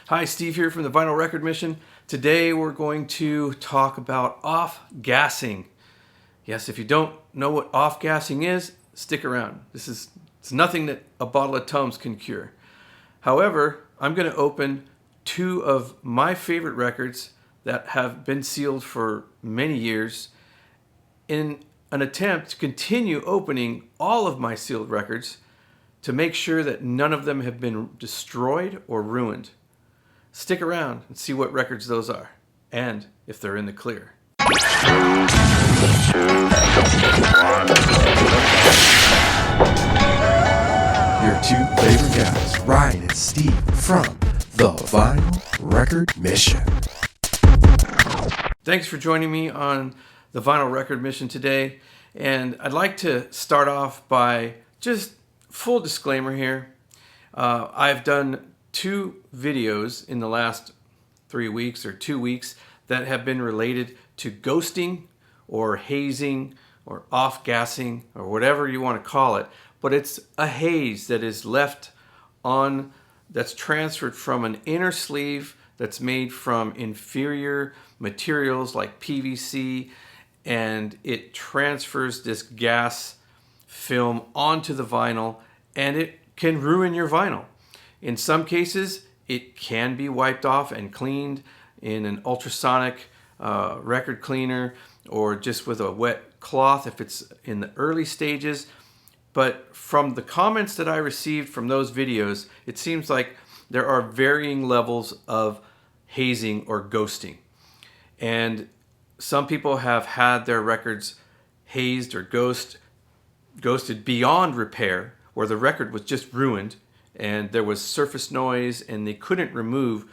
Hi, Steve here from the Vinyl Record Mission. Today we're going to talk about off-gassing. Yes, if you don't know what off-gassing is, stick around. It's nothing that a bottle of Tums can cure. However, I'm going to open two of my favorite records that have been sealed for many years in an attempt to continue opening all of my sealed records to make sure that none of them have been destroyed or ruined. Stick around and see what records those are, and if they're in the clear. Your two favorite guys, Ryan and Steve, from the Vinyl Record Mission. Thanks for joining me on the Vinyl Record Mission today, and I'd like to start off by just full disclaimer here. I've done two videos in the last 3 weeks or 2 weeks that have been related to ghosting or hazing or off-gassing or whatever you want to call it, but it's a haze that is left on, that's transferred from an inner sleeve that's made from inferior materials like PVC, and it transfers this gas film onto the vinyl, and it can ruin your vinyl. In some cases, it can be wiped off and cleaned in an ultrasonic record cleaner or just with a wet cloth if it's in the early stages. But from the comments that I received from those videos, it seems like there are varying levels of hazing or ghosting. And some people have had their records hazed or ghosted beyond repair, where the record was just ruined and there was surface noise and they couldn't remove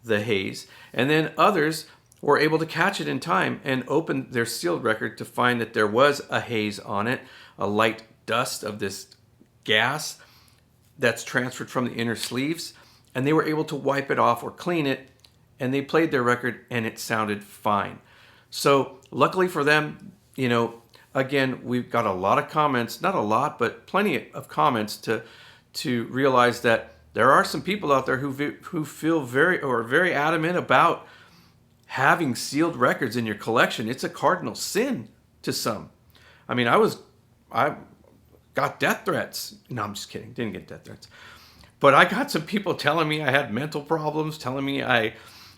the haze. And then others were able to catch it in time and open their sealed record to find that there was a haze on it, a light dust of this gas that's transferred from the inner sleeves, and they were able to wipe it off or clean it, and they played their record and it sounded fine. So luckily for them, again, we've got a lot of comments, not a lot, but plenty of comments to realize that there are some people out there who feel very adamant about having sealed records in your collection. It's a cardinal sin to some. I mean, I got death threats. No, I'm just kidding. Didn't get death threats. But I got some people telling me I had mental problems, telling me I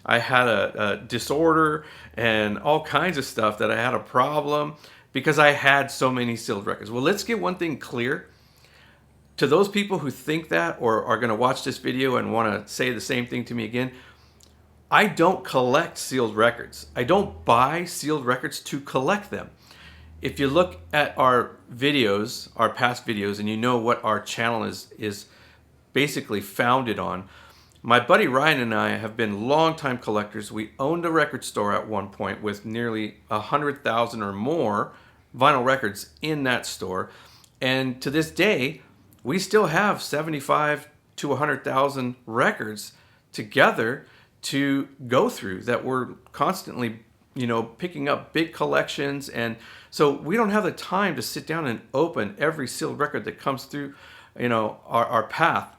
had a disorder and all kinds of stuff, that I had a problem because I had so many sealed records. Well, let's get one thing clear. To those people who think that or are going to watch this video and want to say the same thing to me again, I don't collect sealed records. I don't buy sealed records to collect them. If you look at our videos, our past videos, and you know what our channel is basically founded on, my buddy Ryan and I have been longtime collectors. We owned a record store at one point with nearly 100,000 or more vinyl records in that store. And to this day, we still have 75 to 100,000 records together to go through that we're constantly, picking up big collections. And so we don't have the time to sit down and open every sealed record that comes through, our path.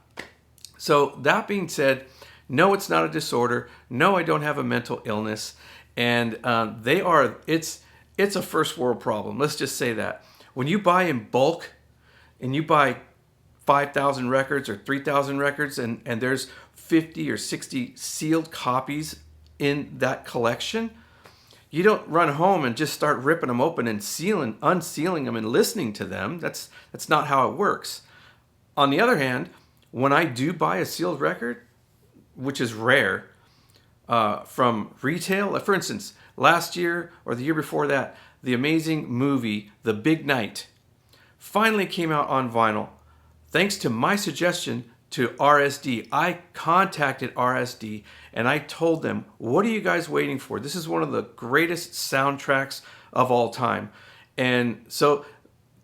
So that being said, no, it's not a disorder. No, I don't have a mental illness. And it's a first world problem. Let's just say that. When you buy in bulk and you buy 5,000 records or 3,000 records and there's 50 or 60 sealed copies in that collection, you don't run home and just start ripping them open and unsealing them and listening to them. That's not how it works. On the other hand, when I do buy a sealed record, which is rare, from retail, for instance, last year or the year before that, the amazing movie The Big Night finally came out on vinyl. Thanks to my suggestion to RSD, I contacted RSD and I told them, what are you guys waiting for? This is one of the greatest soundtracks of all time. And so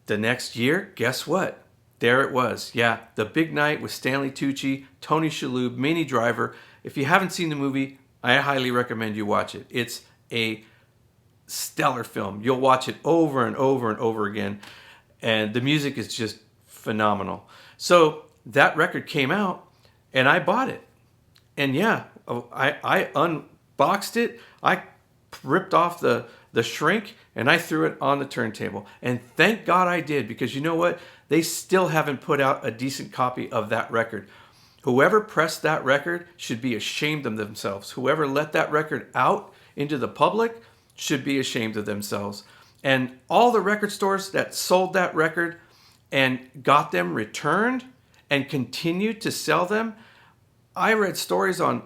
the next year, guess what? There it was. Yeah, The Big Night with Stanley Tucci, Tony Shalhoub, Minnie Driver. If you haven't seen the movie, I highly recommend you watch it. It's a stellar film. You'll watch it over and over and over again. And the music is just phenomenal. So that record came out and I bought it. And yeah, I unboxed it. I ripped off the shrink and I threw it on the turntable. And thank God I did, because you know what? They still haven't put out a decent copy of that record. Whoever pressed that record should be ashamed of themselves. Whoever let that record out into the public should be ashamed of themselves. And all the record stores that sold that record and got them returned and continued to sell them, I read stories on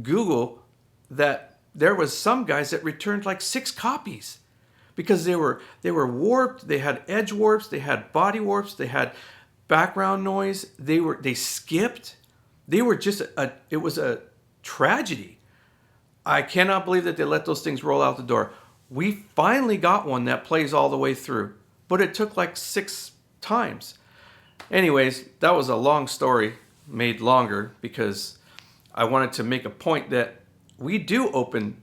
Google that there was some guys that returned like 6 copies because they were warped, they had edge warps, they had body warps, they had background noise, they skipped. They were just it was a tragedy. I cannot believe that they let those things roll out the door. We finally got one that plays all the way through, but it took like 6 times. Anyways, that was a long story made longer because I wanted to make a point that we do open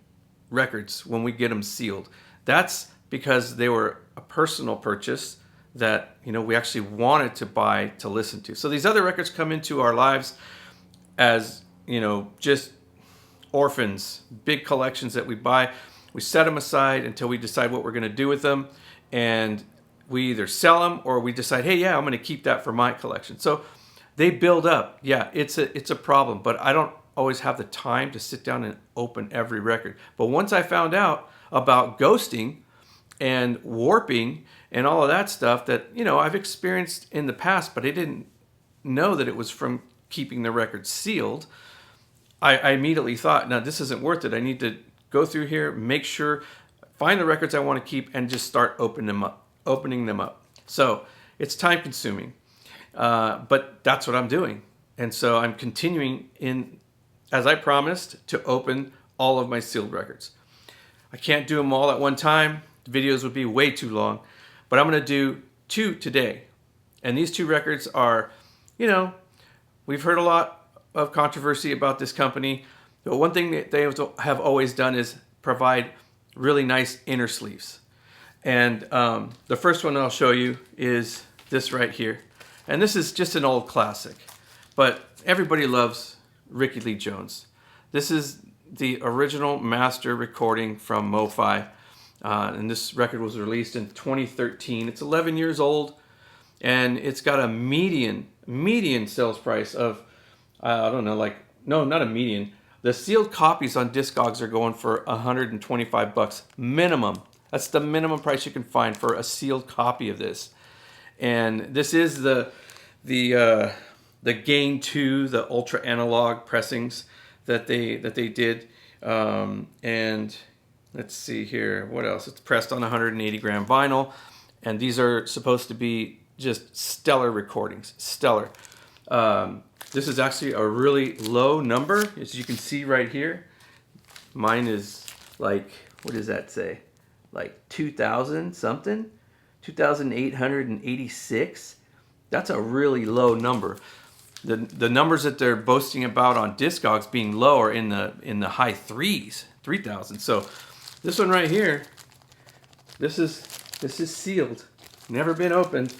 records when we get them sealed. That's because they were a personal purchase that, you know, we actually wanted to buy to listen to. So these other records come into our lives as, you know, just orphans, big collections that we buy. We set them aside until we decide what we're going to do with them, and we either sell them or we decide, hey, yeah, I'm going to keep that for my collection. So they build up. Yeah, it's a problem, but I don't always have the time to sit down and open every record. But once I found out about ghosting and warping and all of that stuff that, you know, I've experienced in the past, but I didn't know that it was from keeping the record sealed, I immediately thought, now this isn't worth it. I need to go through here, make sure, find the records I want to keep, and just start opening them up. So it's time consuming, but that's what I'm doing. And so I'm continuing as I promised, to open all of my sealed records. I can't do them all at one time. The videos would be way too long, but I'm going to do 2 today. And these 2 records are, you know, we've heard a lot of controversy about this company, but one thing that they have always done is provide really nice inner sleeves. And the first one I'll show you is this right here. And this is just an old classic, but everybody loves Rickie Lee Jones. This is the original master recording from Mofi, and this record was released in 2013. It's 11 years old, and it's got a median sales price of, I don't know, like, no, not a median. The sealed copies on Discogs are going for $125 minimum. That's the minimum price you can find for a sealed copy of this. And this is the Gain 2, the ultra analog pressings that they did. And let's see here, what else? It's pressed on 180 gram vinyl, and these are supposed to be just stellar recordings, stellar. This is actually a really low number, as you can see right here. Mine is like, what does that say? Like 2,000 something? 2,886? That's a really low number. The numbers that they're boasting about on Discogs being low are in the high 3,000. So this one right here, this is sealed, never been opened,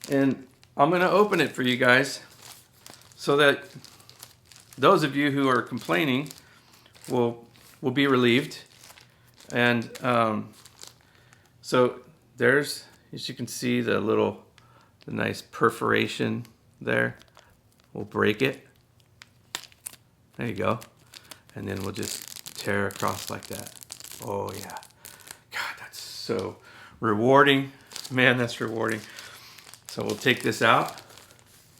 and I'm gonna open it for you guys so that those of you who are complaining will be relieved. And so there's, as you can see, the nice perforation there. We'll break it. There you go. And then we'll just tear across like that. Oh yeah. God, that's so rewarding. Man, that's rewarding. So we'll take this out.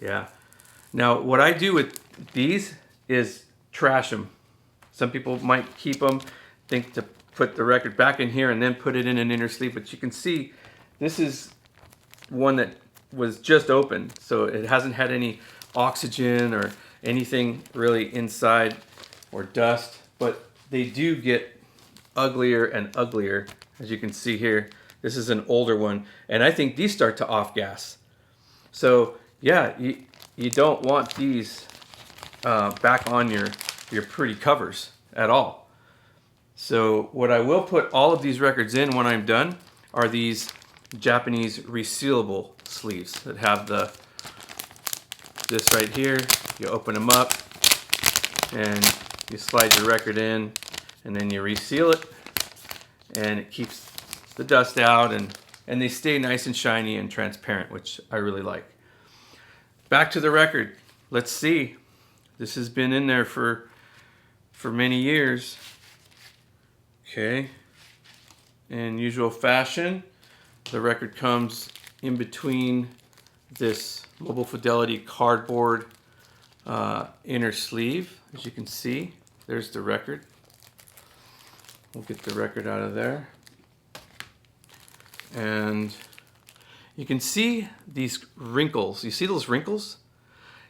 Yeah. Now, what I do with these is trash them. Some people might keep them, think to put the record back in here and then put it in an inner sleeve. But you can see this is one that was just opened, so it hasn't had any oxygen or anything really inside or dust, but they do get uglier and uglier, as you can see here. This is an older one, and I think these start to off gas. So yeah, you don't want these back on your pretty covers at all. So what I will put all of these records in when I'm done are these Japanese resealable sleeves that have this right here. You open them up, and you slide your record in, and then you reseal it, and it keeps the dust out, and they stay nice and shiny and transparent, which I really like. Back to the record. Let's see. This has been in there for many years. Okay. In usual fashion, the record comes in between this Mobile Fidelity cardboard inner sleeve. As you can see, there's the record. We'll get the record out of there. And you can see these wrinkles. You see those wrinkles?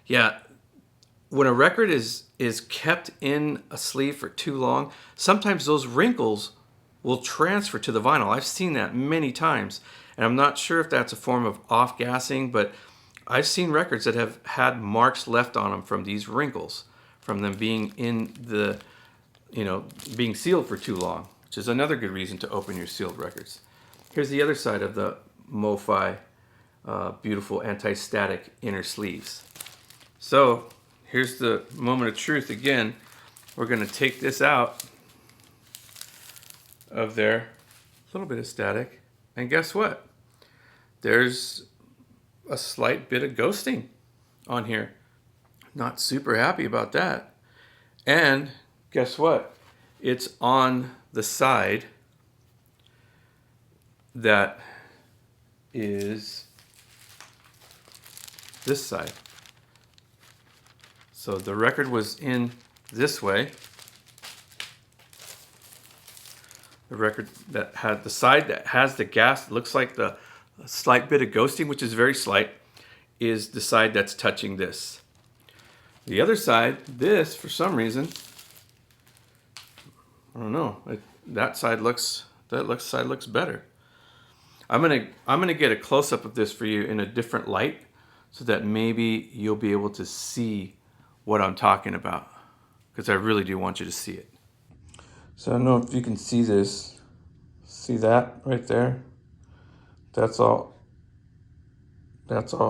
Yeah. When a record is kept in a sleeve for too long, sometimes those wrinkles will transfer to the vinyl. I've seen that many times, and I'm not sure if that's a form of off-gassing, but I've seen records that have had marks left on them from these wrinkles, from them being in the, being sealed for too long, which is another good reason to open your sealed records. Here's the other side of the Mofi beautiful anti-static inner sleeves. So here's the moment of truth again. We're going to take this out of there, a little bit of static, and guess what? There's a slight bit of ghosting on here. Not super happy about that. And guess what? It's on the side that is this side. So the record was in this way. The record that had the side that has the gas, looks like the slight bit of ghosting, which is very slight, is the side that's touching this. The other side, this, for some reason, I don't know, that side looks better. I'm gonna get a close-up of this for you in a different light so that maybe you'll be able to see what I'm talking about, because I really do want you to see it. So I don't know if you can see this. See that right there? That's all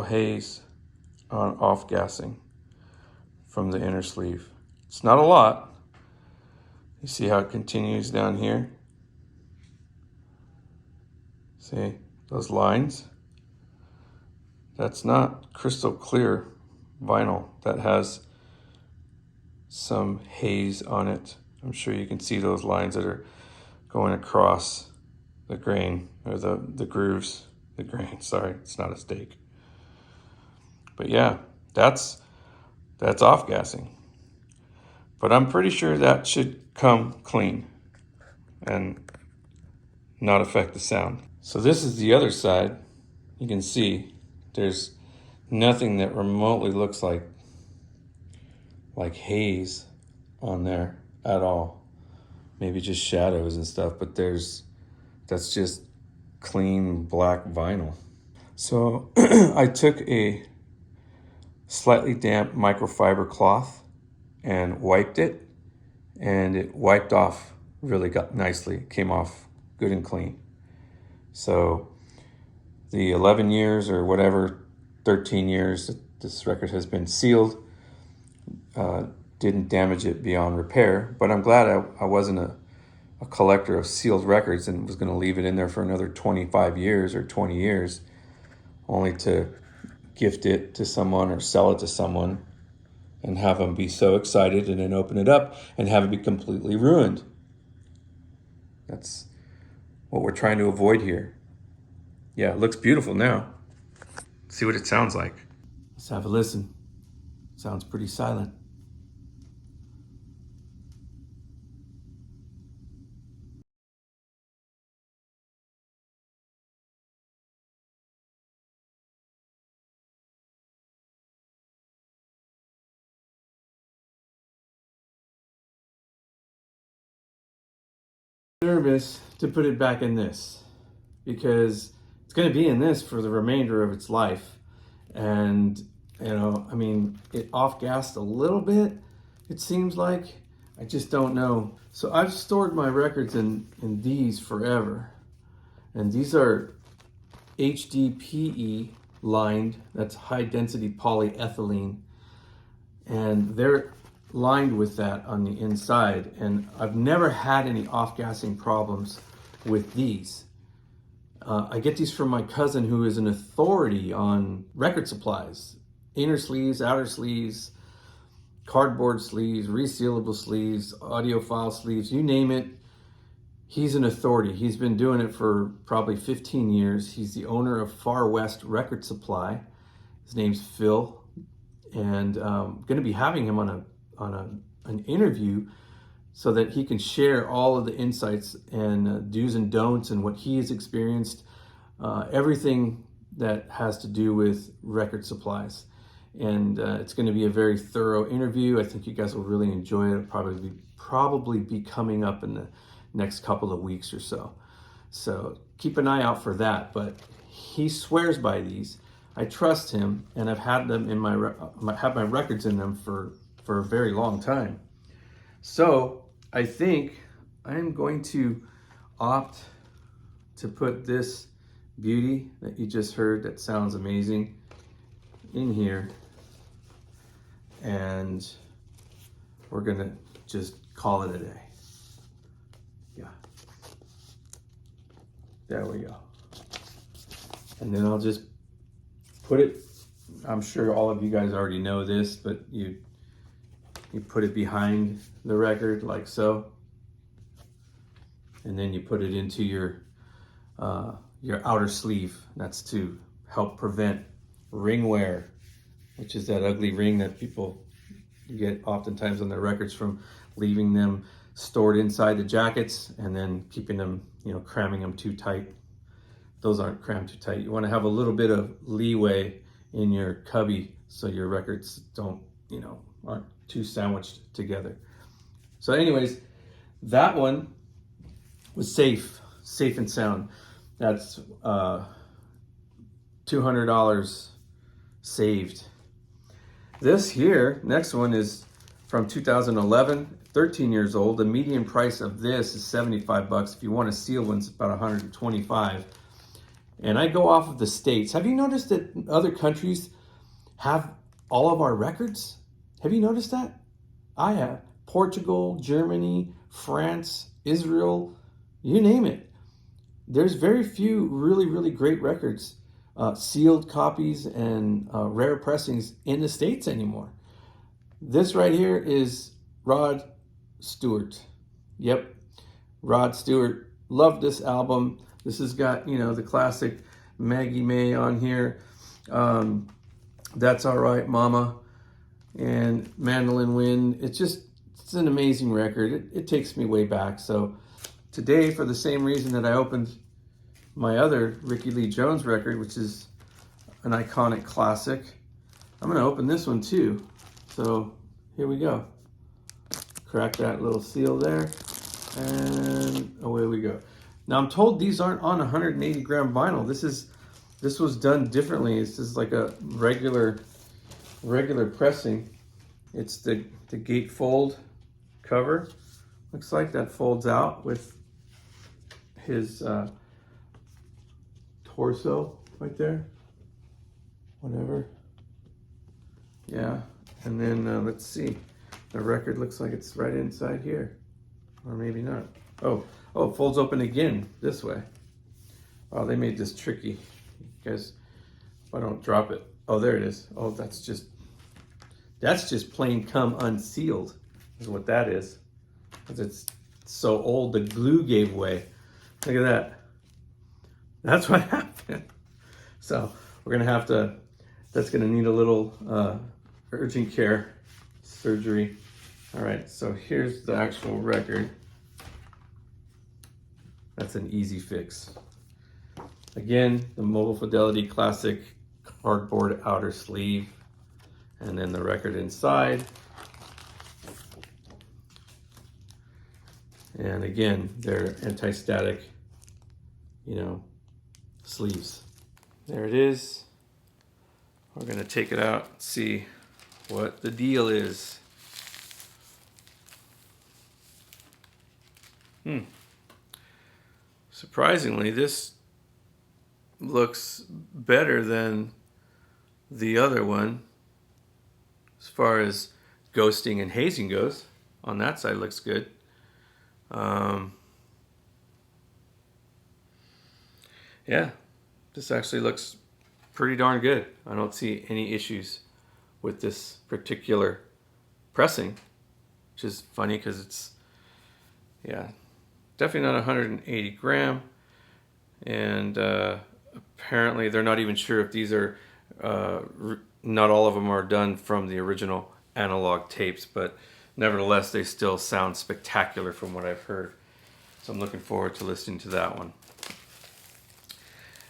haze on off-gassing from the inner sleeve. It's not a lot. You see how it continues down here? See those lines? That's not crystal clear vinyl. That has some haze on it. I'm sure you can see those lines that are going across the grain, or the grooves. The grain, sorry, it's not a steak. But yeah, that's off-gassing. But I'm pretty sure that should come clean and not affect the sound. So this is the other side. You can see there's nothing that remotely looks like haze on there at all. Maybe just shadows and stuff, but that's just clean black vinyl. So I took a slightly damp microfiber cloth and wiped it, and it wiped off really nicely. It came off good and clean. So the 11 years or whatever, 13 years that this record has been sealed, didn't damage it beyond repair. But I'm glad I wasn't a collector of sealed records and was going to leave it in there for another 25 years or 20 years, only to gift it to someone or sell it to someone and have them be so excited and then open it up and have it be completely ruined. That's what we're trying to avoid here. Yeah, it looks beautiful now. Let's see what it sounds like. Let's have a listen. Sounds pretty silent. Nervous to put it back in this because it's going to be in this for the remainder of its life. And it off-gassed a little bit, it seems like. I just don't know. So I've stored my records in these forever. And these are HDPE lined. That's high density polyethylene. And they're lined with that on the inside, and I've never had any off-gassing problems with these. I get these from my cousin, who is an authority on record supplies, inner sleeves, outer sleeves, cardboard sleeves, resealable sleeves, audiophile sleeves, you name it. He's an authority. He's been doing it for probably 15 years. He's the owner of Far West Record Supply. His name's Phil, and I'm going to be having him on an interview so that he can share all of the insights and do's and don'ts and what he has experienced, everything that has to do with record supplies. And it's going to be a very thorough interview. I think you guys will really enjoy it. It'll probably be coming up in the next couple of weeks or so. So keep an eye out for that. But he swears by these. I trust him, and I've had them in my records in them for a very long time. So I think I'm going to opt to put this beauty that you just heard, that sounds amazing, in here, and we're gonna just call it a day. Yeah, there we go. And then I'll just put it, I'm sure all of you guys already know this, but you put it behind the record like so, and then you put it into your outer sleeve. That's to help prevent ring wear, which is that ugly ring that people get oftentimes on their records from leaving them stored inside the jackets and then keeping them, cramming them too tight. Those aren't crammed too tight. You want to have a little bit of leeway in your cubby so your records don't, aren't too sandwiched together. So anyways, that one was safe and sound. That's $200 saved. This here, next one, is from 2011, 13 years old. The median price of this is $75. If you want a sealed one, it's about $125. And I go off of the States. Have you noticed that other countries have all of our records? Have you noticed that? I have. Portugal, Germany, France, Israel, you name it. There's very few really, really great records, sealed copies and rare pressings in the States anymore. This right here is Rod Stewart. Yep, Rod Stewart. Love this album. This has got, the classic Maggie May on here. That's All Right, Mama, and Mandolin Wind. It's an amazing record. It takes me way back. So today, for the same reason that I opened my other Rickie Lee Jones record, which is an iconic classic, I'm going to open this one too. So here we go. Crack that little seal there, and away we go. Now I'm told these aren't on 180 gram vinyl. This was done differently. This is like a regular pressing. It's the gatefold cover. Looks like that folds out with his torso right there. Whatever. Yeah, and then let's see. The record looks like it's right inside here, or maybe not. Oh, it folds open again this way. Oh, they made this tricky. Guys, if I don't drop it. Oh, there it is. Oh, that's just plain come unsealed is what that is. Because it's so old, the glue gave way. Look at that. That's what happened. So we're gonna have to, that's gonna need a little urgent care surgery. All right, so here's the actual record. That's an easy fix. Again, the Mobile Fidelity Classic cardboard outer sleeve, and then the record inside. And again, they're anti-static, sleeves. There it is. We're gonna take it out and see what the deal is. Surprisingly, this looks better than the other one as far as ghosting and hazing goes. On that side, looks good. Yeah, this actually looks pretty darn good. I don't see any issues with this particular pressing, which is funny because it's, yeah, definitely not 180 gram. And apparently they're not even sure if these are, not all of them are done from the original analog tapes, but nevertheless, they still sound spectacular from what I've heard. So I'm looking forward to listening to that one.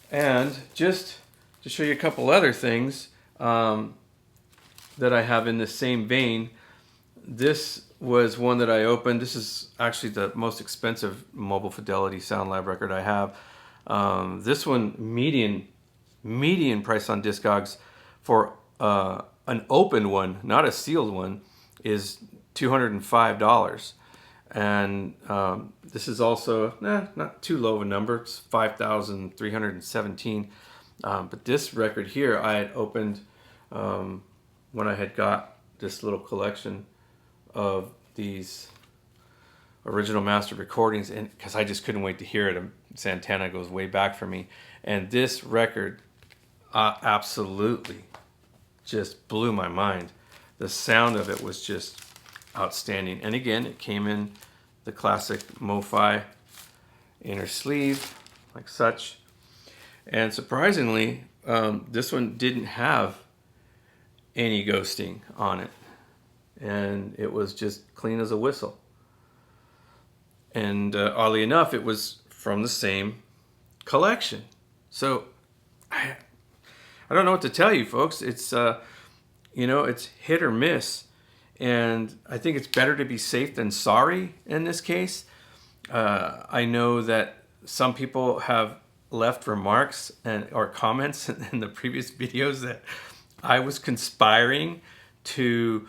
And just to show you a couple other things that I have in the same vein, this was one that I opened. This is actually the most expensive Mobile Fidelity Sound Lab record I have. This one, median price on Discogs for an open one, not a sealed one, is $205. And this is also not too low of a number. It's 5,317. But this record here I had opened when I had got this little collection of these original master recordings, and because I just couldn't wait to hear it. Santana goes way back for me, and this record absolutely just blew my mind. The sound of it was just outstanding. And again, it came in the classic Mofi inner sleeve, like such. And surprisingly, this one didn't have any ghosting on it. And it was just clean as a whistle. And oddly enough, it was from the same collection. So I don't know what to tell you, folks. It's, it's hit or miss. And I think it's better to be safe than sorry in this case. I know that some people have left remarks or comments in the previous videos that I was conspiring to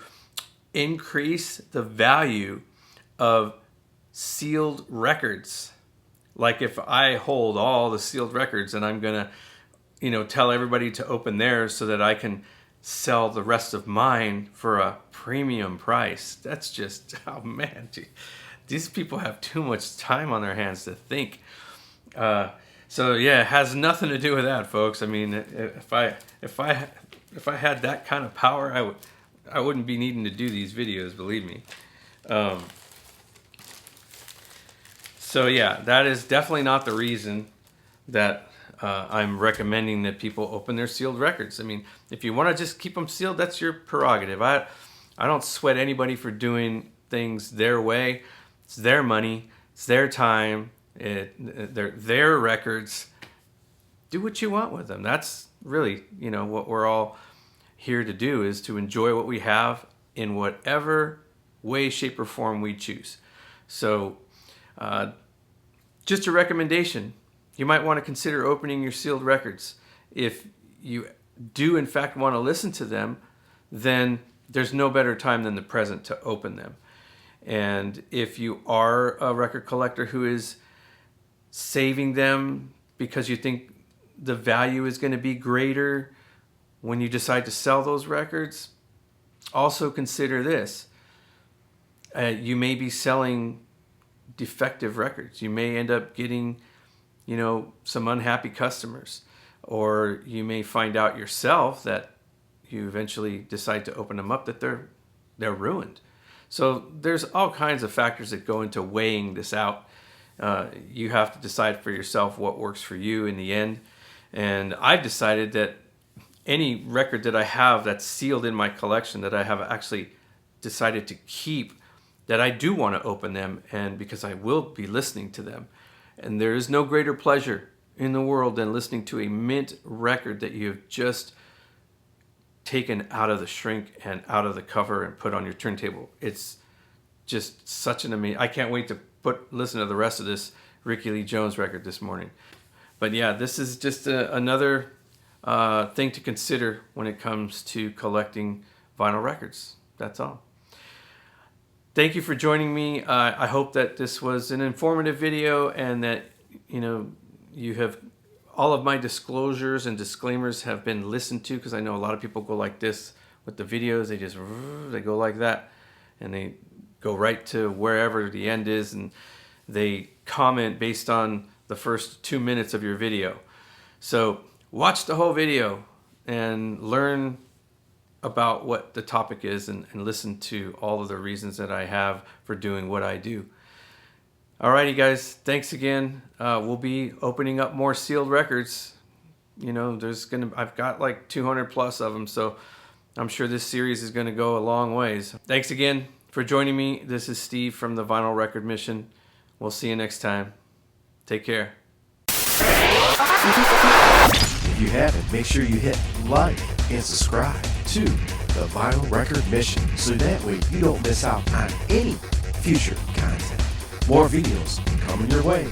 increase the value of sealed records. Like if I hold all the sealed records and I'm gonna, tell everybody to open theirs so that I can sell the rest of mine for a premium price. That's just, oh man, these people have too much time on their hands to think. So yeah, it has nothing to do with that, folks. I mean, if I had that kind of power, I wouldn't be needing to do these videos, believe me. So yeah, that is definitely not the reason that I'm recommending that people open their sealed records. I mean, if you want to just keep them sealed, that's your prerogative. I don't sweat anybody for doing things their way. It's their money. It's their time. They're their records. Do what you want with them. That's really, what we're all here to do, is to enjoy what we have in whatever way, shape, or form we choose. So just a recommendation. You might want to consider opening your sealed records. If you do in fact want to listen to them, then there's no better time than the present to open them. And if you are a record collector who is saving them because you think the value is going to be greater when you decide to sell those records, also consider this. You may be selling defective records. You may end up getting some unhappy customers, or you may find out yourself that you eventually decide to open them up that they're ruined. So there's all kinds of factors that go into weighing this out. You have to decide for yourself what works for you in the end. And I've decided that any record that I have that's sealed in my collection, that I have actually decided to keep, that I do want to open them, and because I will be listening to them. And there is no greater pleasure in the world than listening to a mint record that you've just taken out of the shrink and out of the cover and put on your turntable. It's just such an amazing... I can't wait to listen to the rest of this Rickie Lee Jones record this morning. But yeah, this is just another thing to consider when it comes to collecting vinyl records. That's all. Thank you for joining me. I hope that this was an informative video, and that you have all of my disclosures and disclaimers have been listened to, because I know a lot of people go like this with the videos. They go like that, and they go right to wherever the end is, and they comment based on the first 2 minutes of your video. So watch the whole video and learn about what the topic is, and listen to all of the reasons that I have for doing what I do. Alrighty guys, thanks again. We'll be opening up more sealed records. You know, I've got like 200 plus of them, so I'm sure this series is gonna go a long ways. Thanks again for joining me. This is Steve from the Vinyl Record Mission. We'll see you next time. Take care. If you haven't, make sure you hit like and subscribe to the Vinyl Record Mission so that way you don't miss out on any future content. More videos coming your way.